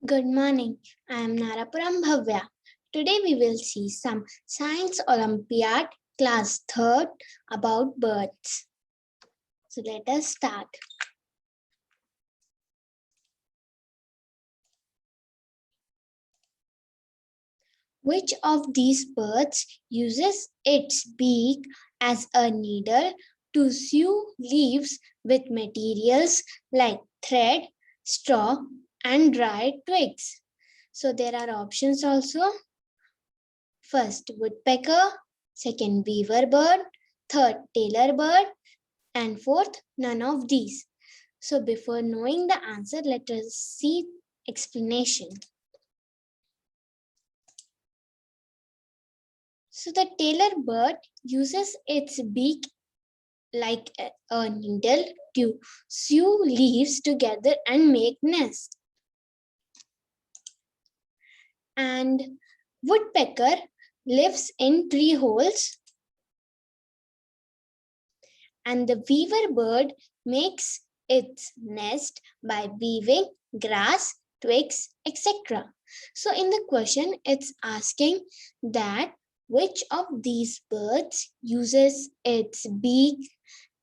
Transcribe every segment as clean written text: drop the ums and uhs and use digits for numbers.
Good morning. I am Narapuram Bhavya. Today we will see some Science Olympiad class 3rd about birds. So let us start. Which of these birds uses its beak as a needle to sew leaves with materials like thread, straw, and dry twigs? So there are options also. First, woodpecker. Second, weaver bird. Third, tailor bird. And fourth, none of these. So before knowing the answer, let us see explanation. So the tailor bird uses its beak like a needle to sew leaves together and make nest. And woodpecker lives in tree holes. And the weaver bird makes its nest by weaving grass, twigs, etc. So in the question, it's asking that which of these birds uses its beak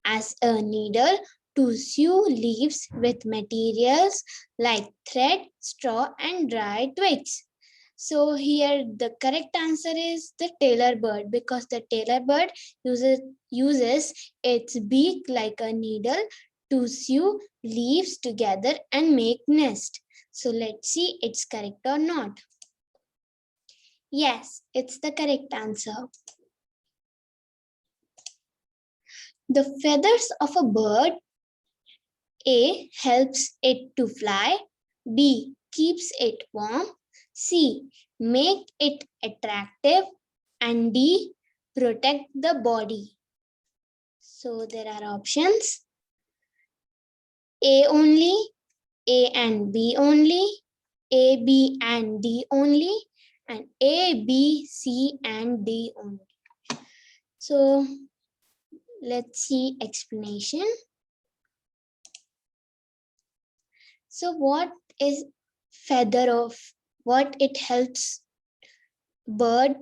as a needle to sew leaves with materials like thread, straw, and dry twigs. So here the correct answer is the tailor bird, because the tailor bird uses its beak like a needle to sew leaves together and make nest. So let's see it's correct or not. Yes, it's the correct answer. The feathers of a bird, A, helps it to fly, B, keeps it warm, C, make it attractive, and D, protect the body. So there are options. A only, A and B only, A, B and D only, and A, B, C and D only. So let's see explanation. So what is feather of what it helps bird?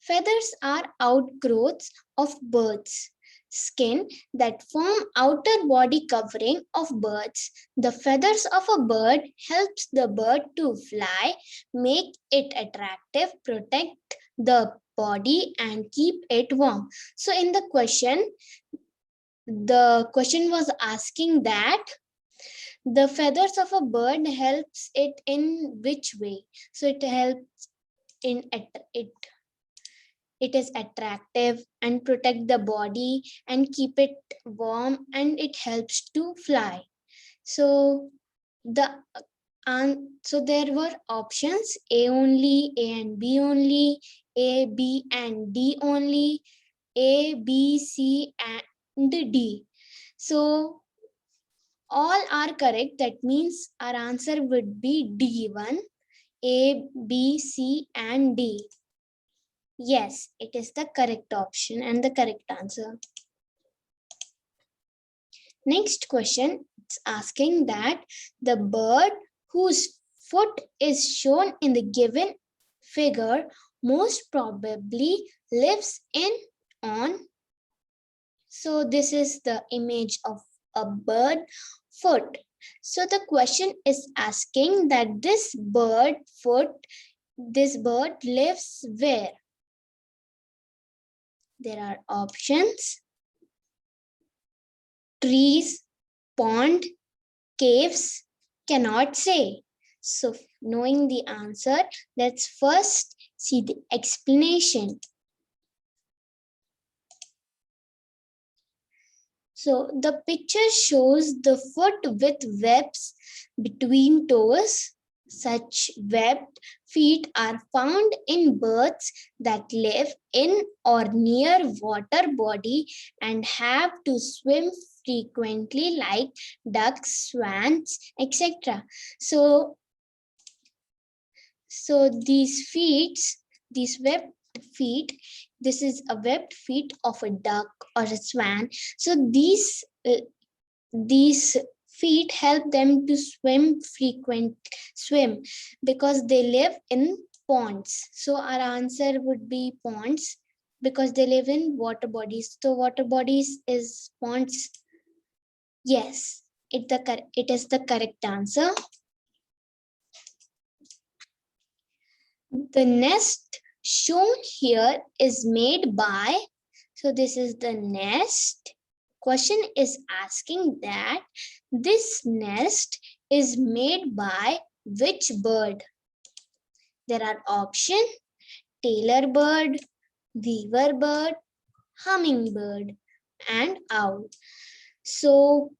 Feathers are outgrowths of birds' skin that form outer body covering of birds. The feathers of a bird helps the bird to fly, make it attractive, protect the body and keep it warm. So in the question was asking that the feathers of a bird helps it in which way? So it helps in it is attractive and protect the body and keep it warm, and it helps to fly. So so there were options A only, A and B only, A, B and D only, A, B, C and D. So all are correct. That means our answer would be D1, A, B, C and D. Yes, it is the correct option and the correct answer. Next question, it's asking that the bird whose foot is shown in the given figure most probably lives on. So this is the image of a bird foot. So the question is asking that this bird lives where? There are options: trees, pond, caves, cannot say. So knowing the answer, let's first see the explanation. So the picture shows the foot with webs between toes. Such webbed feet are found in birds that live in or near water body and have to swim frequently, like ducks, swans, etc. So these webbed feet, this is a webbed feet of a duck or a swan. So these feet help them to swim because they live in ponds. So our answer would be ponds because they live in water bodies. So water bodies is ponds. Yes, it is the correct answer. The nest shown here is made by, so this is the nest. Question is asking that this nest is made by which bird? There are options: tailor bird, weaver bird, hummingbird, and owl. So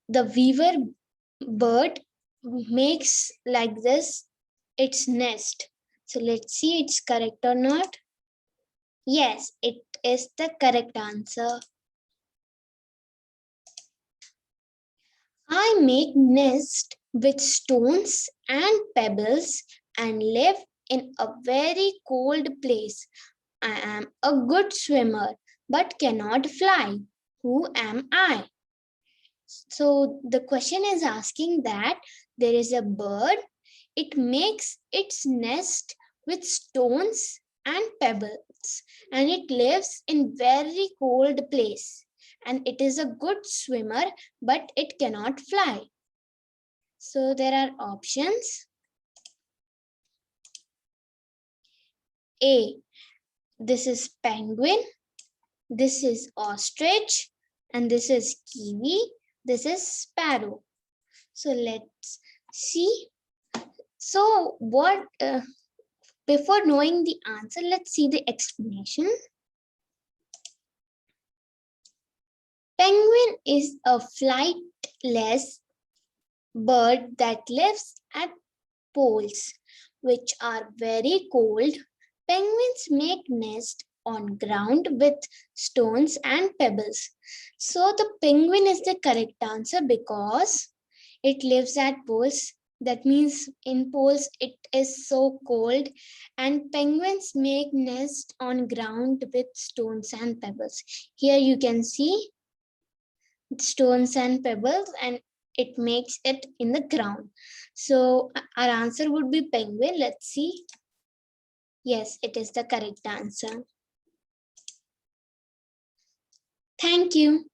the weaver bird makes like this its nest. So let's see it's correct or not. Yes, it is the correct answer. I make nest with stones and pebbles and live in a very cold place. I am a good swimmer but cannot fly. Who am I? So the question is asking that there is a bird. It makes its nest with stones and pebbles and it lives in very cold place and it is a good swimmer but it cannot fly. So there are options. A, this is penguin, this is ostrich, and this is kiwi, this is sparrow. So let's see. So what before knowing the answer, let's see the explanation. Penguin is a flightless bird that lives at poles, which are very cold. Penguins make nest on ground with stones and pebbles. So the penguin is the correct answer because it lives at poles. That means in poles it is so cold and penguins make nest on ground with stones and pebbles. Here you can see stones and pebbles and it makes it in the ground. So our answer would be penguin. Let's see. Yes, it is the correct answer. Thank you.